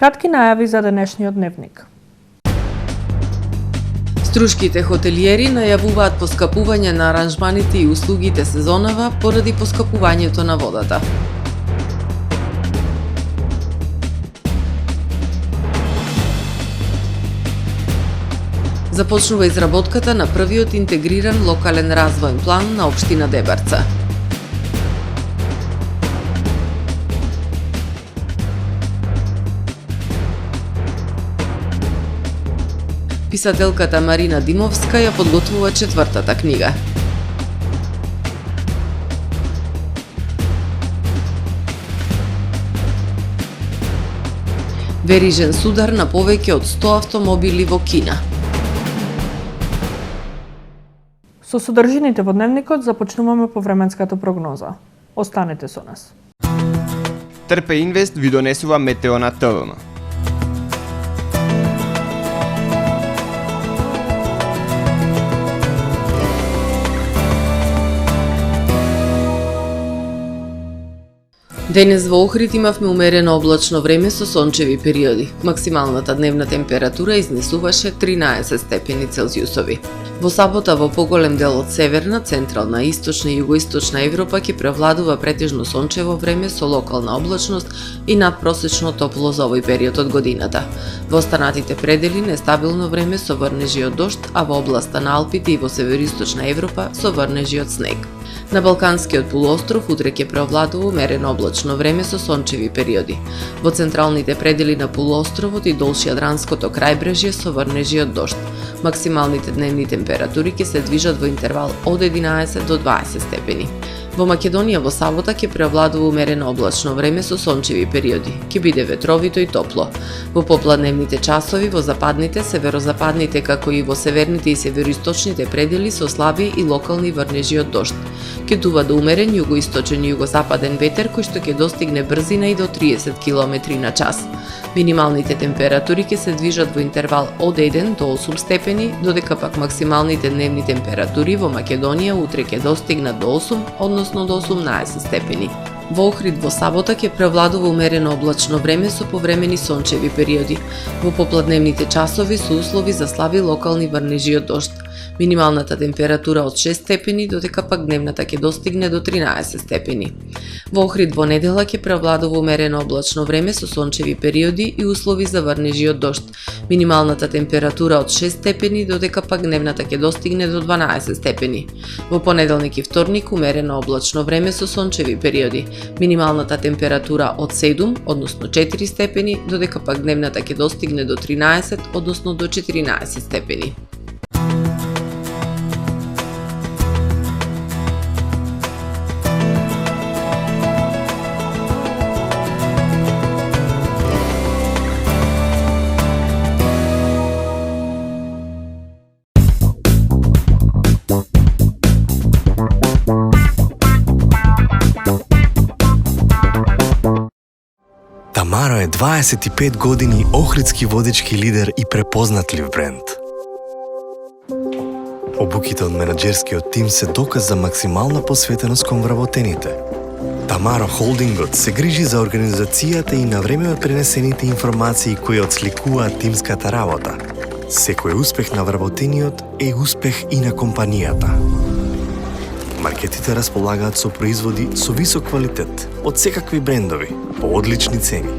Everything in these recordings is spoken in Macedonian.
Кратки најави за денешниот дневник. Струшките хотелиери најавуваат поскапување на аранжманите и услугите сезонава поради поскапувањето на водата. Започнува изработката на првиот интегриран локален развоен план на општина Дебарца. Писателката Марина Димовска ја подготвува четвртата книга. Верижен судар на повеќе од 100 автомобили во Кина. Со содржините во дневникот започнуваме по временската прогноза. Останете со нас. Трпе Инвест ви донесува метео на ТВМ. Денес во Охрид имавме умерено облачно време со сончеви периоди. Максималната дневна температура изнесуваше 13 степени Целзиусови. Во сабота во поголем дел од северна, централна, источна и југоисточна Европа ќе превладува претежно сончево време со локална облачност и надпросечно топло за овој период од годината. Во останатите предели нестабилно време со врнежи од дожд, а во областа на Алпите и во североисточна Европа со врнежи од снег. На Балканскиот полуостров утре ќе преовладува умерено облачно време со сончеви периоди. Во централните предели на полуостровот и долж јадранското крајбрежје со врнежи од дожд. Максималните дневни температури ќе се движат во интервал од 11 до 20 степени. Во Македонија во сабота ќе преовладува умерено облачно време со сончеви периоди. Ќе биде ветровито и топло. Во попладневните часови во западните, северозападните како и во северните и североисточните предели со слаби и локални врнежи од дожд. Ќе дува до умерен југоисточен и југозападен ветер кој што ќе достигне брзина и до 30 км на час. Минималните температури ќе се движат во интервал од 1 до 8 степени, додека пак максималните дневни температури во Македонија утре ќе достигнат до 8, односно до 18 степени. Во Охрид во сабота ќе превладува умерено облачно време со повремени сончеви периоди. Во попладневните часови со услови за слаби локални врнежи од дожд. Минималната температура од 6 степени, додека пак дневната ќе достигне до 13 степени. Во Охрид во недела ќе превладува умерено облачно време со сончеви периоди и услови за врнежи од дожд. Минималната температура од 6 степени, додека пак дневната ќе достигне до 12 степени. Во понеделник и вторник умерено облачно време со сончеви периоди. Минималната температура од 7, односно 4 степени, додека пак дневната ќе достигне до 13, односно до 14 степени. Тамаро е 25 години охридски водечки лидер и препознатлив бренд. Обуките од менаџерскиот тим се доказ за максимална посветеност кон вработените. Тамаро Холдингот се грижи за организацијата и на време пренесените информации кои отсликуваат тимската работа. Секој успех на вработениот е успех и на компанијата. Маркетите располагаат со производи со висок квалитет од секакви брендови по одлични цени.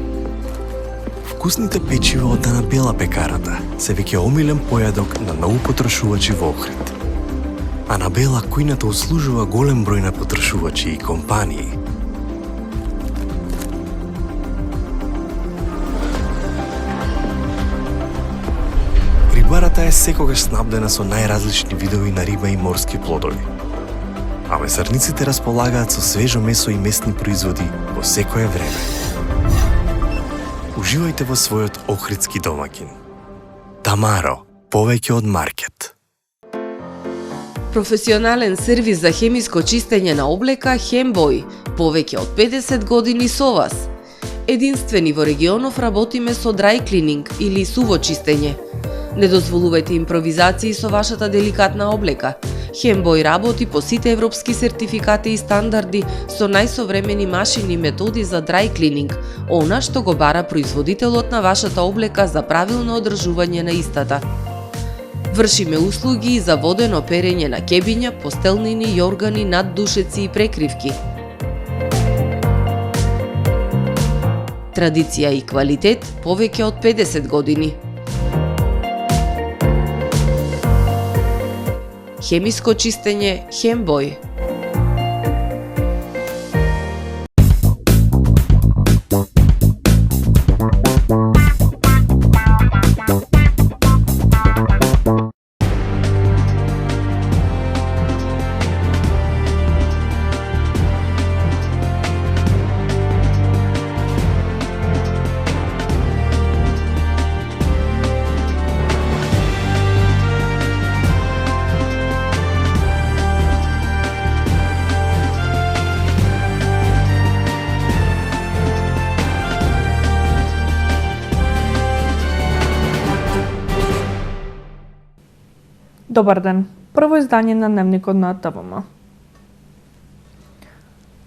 Вкусните печива од Анабела пекарата се веќе омилен појадок на многу потрошувачи во Охрид. Анабела кујната услужува голем број на потрошувачи и компании. Рибарата е секогаш снабдена со најразлични видови на риба и морски плодови. А месарниците располагаат со свежо месо и месни производи во секое време. Уживајте во својот охридски домакин. Тамаро, повеќе од маркет. Професионален сервис за хемиско чистење на облека Хембој, повеќе од 50 години со вас. Единствени во регионов работиме со драй клининг или суво чистење. Не дозволувајте импровизации со вашата деликатна облека. Хембој работи по сите европски сертификати и стандарди со најсовремени машини и методи за dry cleaning, она што го бара производителот на вашата облека за правилно одржување на истата. Вршиме услуги и за водено перење на кебиња, постелнини, јоргани, наддушеци и прекривки. Традиција и квалитет повеќе од 50 години. Хемиско чистење Хембој. Добар ден. Прво издание на Дневникот на ТВМ.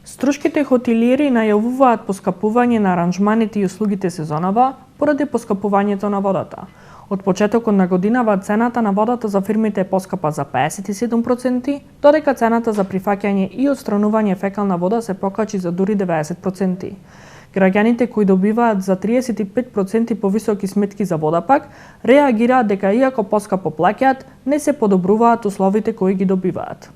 Струшките хотелиери најавуваат поскапување на аранжманите и услугите сезонава поради поскапувањето на водата. Од почетокот на годинава цената на водата за фирмите е поскапа за 57%, додека цената за прифаќање и отстранување фекална вода се покачи за дури 90%. Граѓаните кои добиваат за 35% повисоки сметки за вода пак, реагираат дека иако поскапо плаќаат, не се подобруваат условите кои ги добиваат.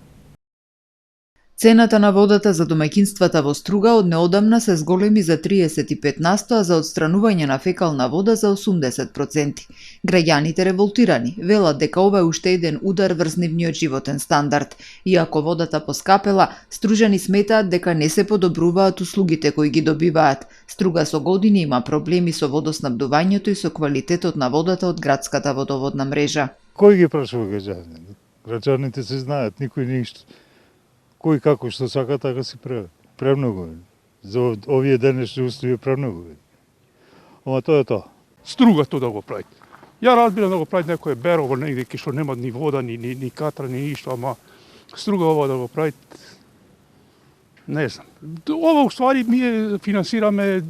Цената на водата за домаќинствата во Струга од неодамна се зголеми за 35%, а за отстранување на фекална вода за 80%. Граѓаните револтирани велат дека ова е уште еден удар врз нивниот животен стандард. Иако водата поскапела, стружани сметаат дека не се подобруваат услугите кои ги добиваат. Струга со години има проблеми со водоснабдувањето и со квалитетот на водата од градската водоводна мрежа. Кој ги прашува граѓаните? Граѓаните се знаат, никој ништо. Кој како што сака, така си прави. Премногу е. За овие денешни услови премногу е. Ама тоа е тоа. Струга тоа да го прави. Ја разбирам да го прави некој берово негде ки што нема ни вода, ни катра, ни ништо, ама струга ова да го прави, не знам. Ова уствари ние финансираме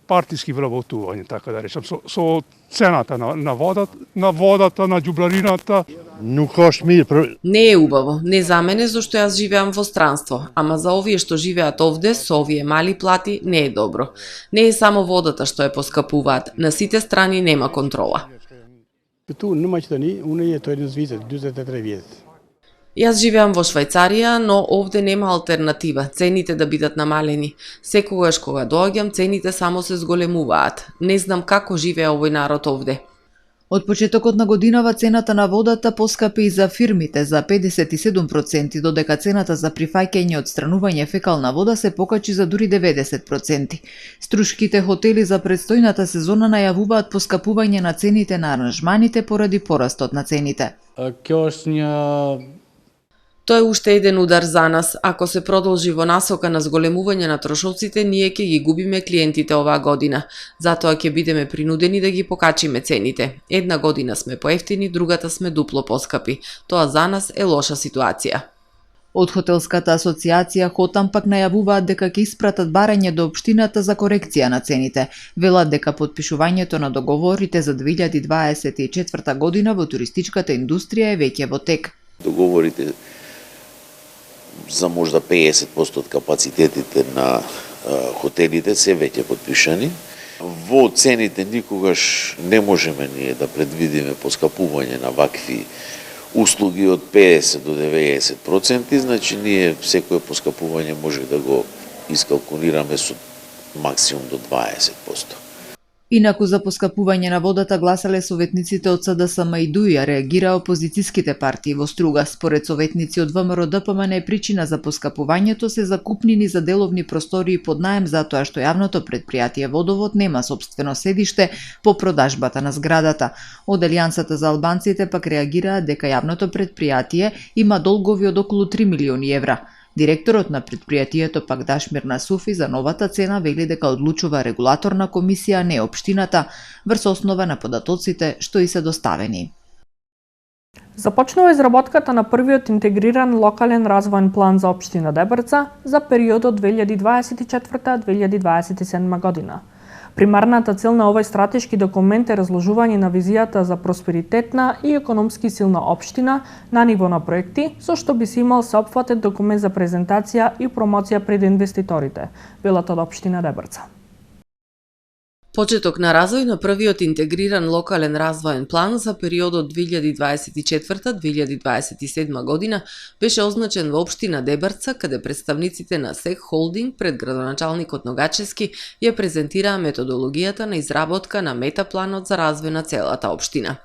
партиски вработување, така да речам, со цената на водата, на џубрарината. Не е убаво, не за мене зашто јас живеам во странство, ама за овие што живеат овде со овие мали плати не е добро. Не е само водата што ја поскапуваат, на сите страни нема контрола. Tu nu mai știi, unul e tot în zvizet, 203 vieți. Јас живеам во Швајцарија, но овде нема алтернатива, цените да бидат намалени. Секогаш кога доаѓам, цените само се зголемуваат. Не знам како живее овој народ овде. Од почетокот на годинава цената на водата поскапи и за фирмите за 57%, додека цената за прифаќање и отстранување фекална вода се покачи за дури 90%. Струшките хотели за предстојната сезона најавуваат поскапување на цените на аранжманите поради порастот на цените. Тоа е уште еден удар за нас. Ако се продолжи во насока на зголемување на трошоците, ние ќе ги губиме клиентите оваа година. Затоа ќе бидеме принудени да ги покачиме цените. Една година сме поевтини, другата сме дупло поскапи. Тоа за нас е лоша ситуација. Од хотелската асоциација Хотам пак најавуваат дека ќе испратат барање до општината за корекција на цените. Велат дека потпишувањето на договорите за 2024 година во туристичката индустрија е веќе во тек. Договорите за можда 50% од капацитетите на хотелите се веќе потпишани. Во цените никогаш не можеме ние да предвидиме поскапување на вакви услуги од 50 до 90%, значи ние секое поскапување може да го искалкулираме со максимум до 20%. Инаку за поскапување на водата гласале советниците од СДСМ и ДУИ, реагира опозицијските партии во Струга. Според советници од ВМРО ДПМН причина за поскапувањето се закупнини за деловни простории под наем затоа што јавното предпријатие Водовод нема сопствено седиште по продажбата на зградата. Од Алијансата за албанците пак реагираат дека јавното предпријатие има долгови од околу 3 милиони евра. Директорот на претпријатието пак Дашмир Насуфи за новата цена вели дека одлучува регулаторна комисија, а не општината, врз основа на податоците што и се доставени. Започнува изработката на првиот интегриран локален развоен план за општина Дебрца за периодот 2024-2027 година. Примарната цел на овој стратешки документ е разложување на визијата за просперитетна и економски силна општина на ниво на проекти, со што би се имал сеопфатен документ за презентација и промоција пред инвеститорите, велат од општина Дебрца. Почеток на развој на првиот интегриран локален развоен план за периодот 2024-2027 година беше означен во општина Дебрца, каде представниците на СЕК Холдинг пред градоначалникот Ногачевски ја презентираа методологијата на изработка на метапланот за развој на целата општина.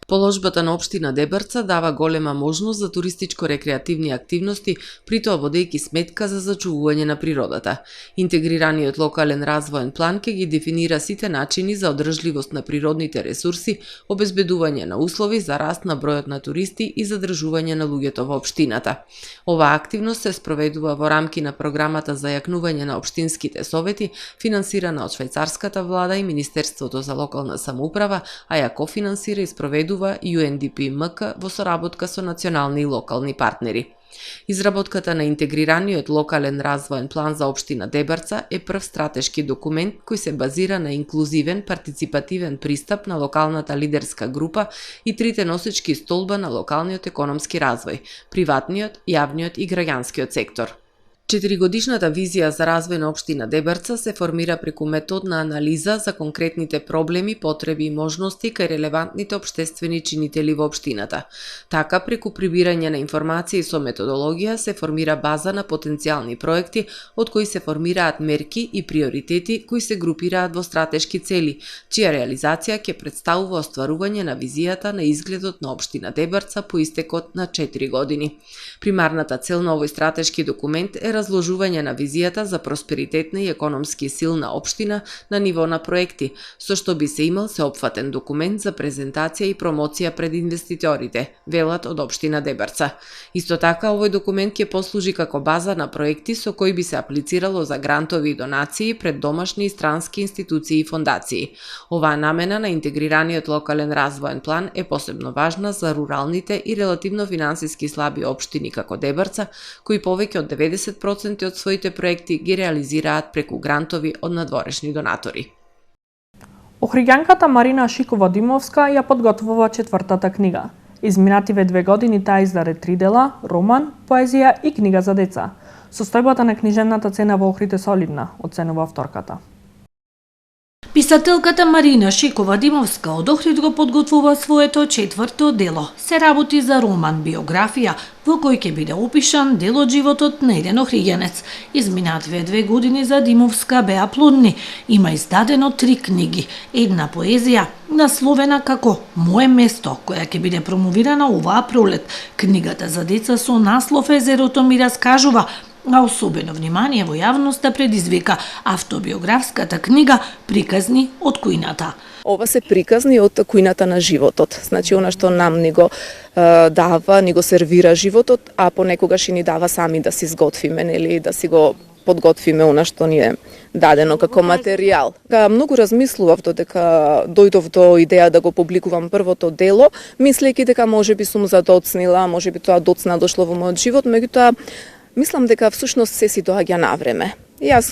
Положбата на општина Дебрца дава голема можност за туристичко-рекреативни активности, при тоа водејќи сметка за зачувување на природата. Интегрираниот локален развоен план ќе ги дефинира сите начини за одржливост на природните ресурси, обезбедување на услови за раст на бројот на туристи и задржување на луѓето во општината. Оваа активност се спроведува во рамки на програмата за јакнување на општинските совети, финансирана од швајцарската влада и Министерството за локална самоуправа, а ја кофинансира и спроведува UNDP-МК во соработка со национални и локални партнери. Изработката на интегрираниот локален развоен план за општина Дебрца е прв стратешки документ кој се базира на инклузивен, партиципативен пристап на локалната лидерска група и трите носечки столба на локалниот економски развој – приватниот, јавниот и граѓанскиот сектор. 4-годишната визија за развој на општина Дебрца се формира преку методна анализа за конкретните проблеми, потреби и можности кај релевантните општествени чинители во општината. Така, преку прибирање на информации со методологија се формира база на потенцијални проекти, од кои се формираат мерки и приоритети кои се групираат во стратешки цели, чија реализација ќе представува остварување на визијата на изгледот на општина Дебрца по истекот на 4 години. Примарната цел на овој стратешки документ е разложување на визијата за просперитетна и економски силна општина на ниво на проекти, со што би се имал сеопфатен документ за презентација и промоција пред инвеститорите, велат од општина Дебрца. Исто така, овој документ ќе послужи како база на проекти со кои би се аплицирало за грантови и донации пред домашни и странски институции и фондации. Оваа намена на интегрираниот локален развоен план е посебно важна за руралните и релативно финансиски слаби општини како Дебрца, кои повеќе од 90% од своите проекти ги реализираат преку грантови од надворешни донатори. Охриѓанката Марина Шикова-Димовска ја подготвува 4-та книга. Изминативе 2 години таа издаде 3 дела, роман, поезија и книга за деца. Состојбата на книжевната цена во Охрид е солидна, оценува авторката. Писателката Марина Шикова-Димовска од Охрид го подготвува своето 4-то дело. Се работи за роман биографија, во кој ќе биде опишан дел од животот на еден охриѓанец. Изминативе 2 години за Димовска беа плодни. Има издадено 3 книги. Една поезија, насловена како Мое место, која ќе биде промовирана оваа пролет. Книгата за деца со наслов Езерото ми раскажува, а особено внимание во јавноста предизвика автобиографската книга Приказни од кујната. Ова се приказни од кујната на животот. Значи, она што нам ни го дава, ни го сервира животот, а понекогаш и ни дава сами да си изготвиме, нели, да си го подготвиме она што ни е дадено како материјал. Многу размислував додека дојдов до идеја да го публикувам првото дело, мислејќи дека можеби сум задоцнила, можеби тоа доцна дошло во мојот живот, меѓутоа мислам дека всушност се си доаѓа на време. Јас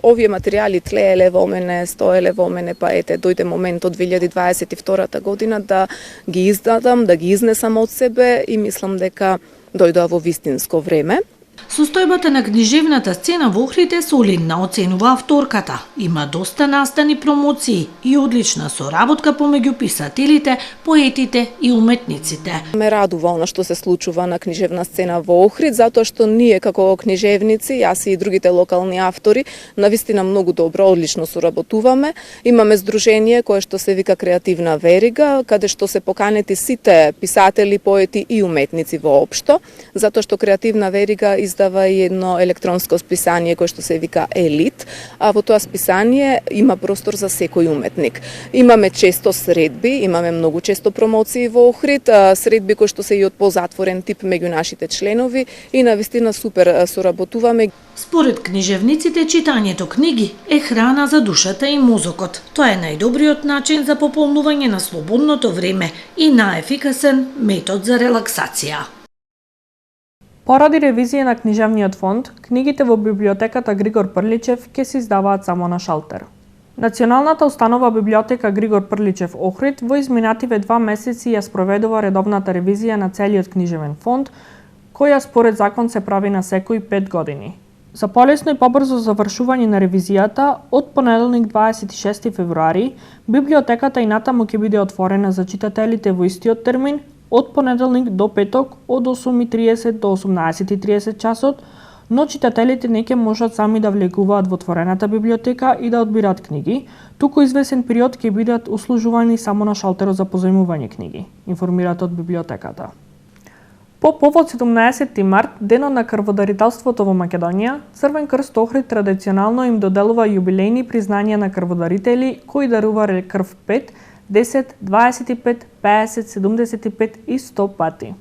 овие материјали тлееле во мене, стоеле во мене, па ете, дојде моментот 2022 година да ги издадам, да ги изнесам од себе и мислам дека дојдоа во вистинско време. Состојбата на книжевната сцена во Охрид е солидна, оценува авторката. Има доста настани промоции и одлична соработка помеѓу писателите, поетите и уметниците. Ме радува она што се случува на книжевна сцена во Охрид, затоа што ние како книжевници, јас и другите локални автори, навистина многу добро, одлично соработуваме. Имаме здружение кое што се вика Креативна верига, каде што се поканети сите писатели, поети и уметници воопшто, затоа што Креативна верига издаде издава и едно електронско списание кое што се вика Елит, а во тоа списание има простор за секој уметник. Имаме често средби, имаме многу често промоции во Охрид, средби кои што се и од позатворен тип меѓу нашите членови и навистина супер соработуваме. Според книжевниците, читањето книги е храна за душата и мозокот. Тоа е најдобриот начин за пополнување на слободното време и најефикасен метод за релаксација. Поради ревизија на книжевниот фонд, книгите во библиотеката Григор Прличев ќе се издаваат само на шалтер. Националната установа библиотека Григор Прличев Охрид во изминативе 2 месеци ја спроведува редовната ревизија на целиот книжевен фонд, која според закон се прави на секои 5 години. За полесно и побрзо завршување на ревизијата, од понеделник 26 февруари, библиотеката и натаму ќе биде отворена за читателите во истиот термин, од понеделник до петок од 8:30 до 18:30 часот, но читателите не ќе можат сами да влегуваат во отворената библиотека и да одбираат книги, туку извесен период ќе бидат услужувани само на шалтерот за позајмување книги, информираат од библиотеката. По повод 17 март, денот на крводарителството во Македонија, Црвен крст Охрид традиционално им доделува јубилејни признања на крводарители кои дарувале крв 5, 10, 25, 50, 75 и 100 пати.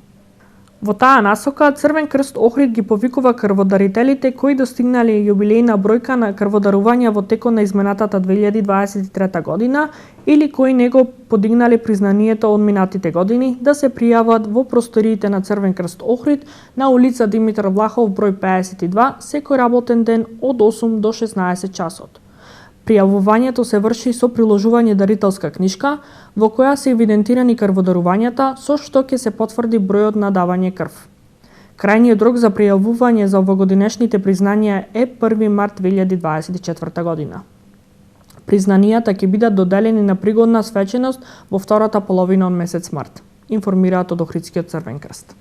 Во таа насока, Црвен крст Охрид ги повикува крводарителите кои достигнале јубилејна бројка на крводарувања во текот на изменатата 2023 година или кои не го подигнале признанието од минатите години да се пријават во просториите на Црвен крст Охрид на улица Димитар Влахов број 52 секој работен ден од 8 до 16 часот. Пријавувањето се врши со приложување дарителска книшка, во која се евидентирани крводарувањата, со што ќе се потврди бројот на давање крв. Крајниот рок за пријавување за овогодинешните признања е 1 март 2024 година. Признанијата ќе бидат доделени на пригодна свеченост во втората половина од месец март, информираат од Охридскиот Црвен крст.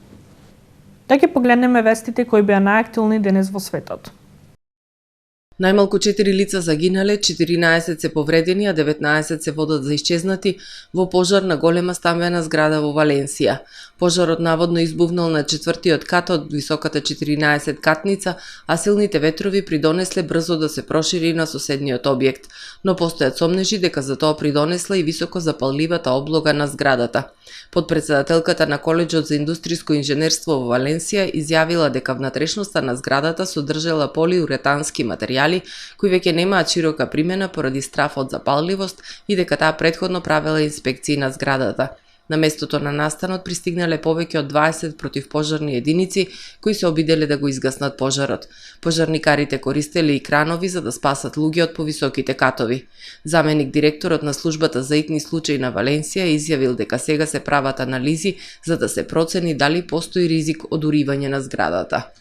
Да ќе погледнеме вестите кои беа најактуелни денес во светот. Најмалку 4 лица загинале, 14 се повредени, а 19 се водат за исчезнати во пожар на голема стамбена зграда во Валенсија. Пожарот наводно избувнал на 4-тиот кат од високата 14 катница, а силните ветрови придонесле брзо да се прошири на соседниот објект, но постојат сомнежи дека за тоа придонесла и високо запалливата облога на зградата. Подпредседателката на Коледжот за индустриско инженерство во Валенсија изјавила дека внатрешноста на зградата содржала полиуретански материјали кои веќе немаат широка примена поради страф од запалливост и дека таа претходно правела инспекции на зградата. На местото на настанот пристигнале повеќе од 20 противпожарни единици кои се обиделе да го изгаснат пожарот. Пожарникарите користеле и кранови за да спасат луѓе од повисоките катови. Заменик директорот на службата за итни случаи на Валенсија изјавил дека сега се прават анализи за да се процени дали постои ризик од уривање на зградата.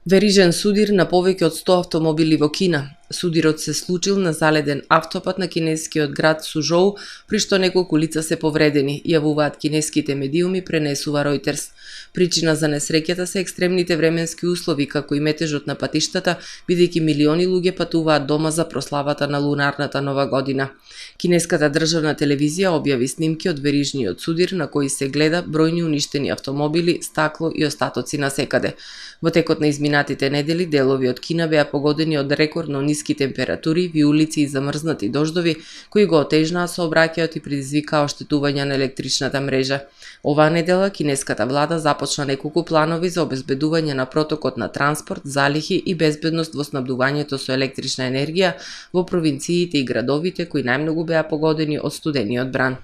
Верижен судир на повеќе од 100 автомобили во Кина. Судирот се случил на заледен автопат на кинескиот град Сужоу, при што неколку лица се повредени, јавуваат кинеските медиуми, пренесува Ројтерс. Причина за несреќата се екстремните временски услови, како и метежот на патиштата, бидејќи милиони луѓе патуваат дома за прославата на лунарната нова година. Кинеската државна телевизија објави снимки од верижниот судир на кои се гледа бројни уништени автомобили, стакло и остатоци насекаде. Во текот на изминатите недели делови од Кина беа погодени од рекордно ниски температури, виулици и замрзнати дождови, кои го отежнаа сообраќајот и предизвикаа оштетување на електричната мрежа. Оваа недела кинеската влада започна неколку планови за обезбедување на протокот на транспорт, залихи и безбедност во снабдувањето со електрична енергија во провинциите и градовите кои најмногу беа погодени од студениот бран.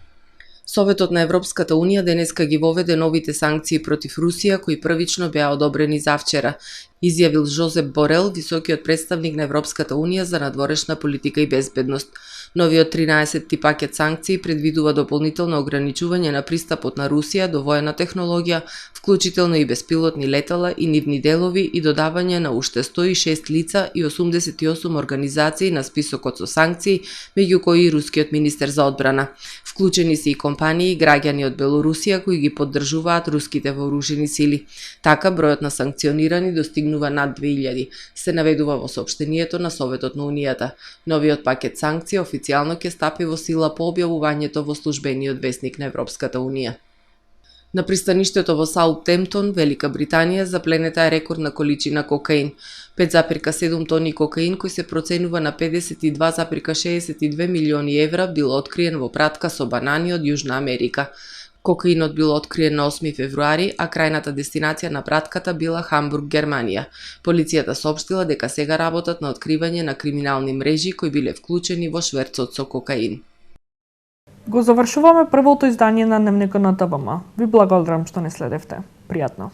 Советот на Европската Унија денеска ги воведе новите санкции против Русија, кои првично беа одобрени завчера, изјавил Жозеп Борел, високиот представник на Европската Унија за надворешна политика и безбедност. Новиот 13-ти пакет санкции предвидува дополнително ограничување на пристапот на Русија до воена технологија, вклучително и беспилотни летала и нивни делови и додавање на уште 106 лица и 88 организации на списокот со санкции, меѓу кои и рускиот министер за одбрана. Вклучени се и компании и граѓани од Белорусија кои ги поддржуваат руските вооружени сили. Така бројот на санкционирани достигнува над 2000, се наведува во соопштението на Советот на Унијата. Новиот пакет санкции официјално ќе стапи во сила по објавувањето во службениот весник на Европската Унија. На пристаништето во Саутемптон, Велика Британија, запленета е рекордна количина кокаин. 5,7 тони кокаин, кој се проценува на 52,62 милиони евра, бил откриен во пратка со банани од Јужна Америка. Кокаинот бил откриен на 8 февруари, а крајната дестинација на пратката била Хамбург, Германија. Полицијата соопштила дека сега работат на откривање на криминални мрежи кои биле вклучени во шверцот со кокаин. Го завршуваме првото издание на Дневникот на ТВМ. Ви благодарам што не следевте. Пријатно.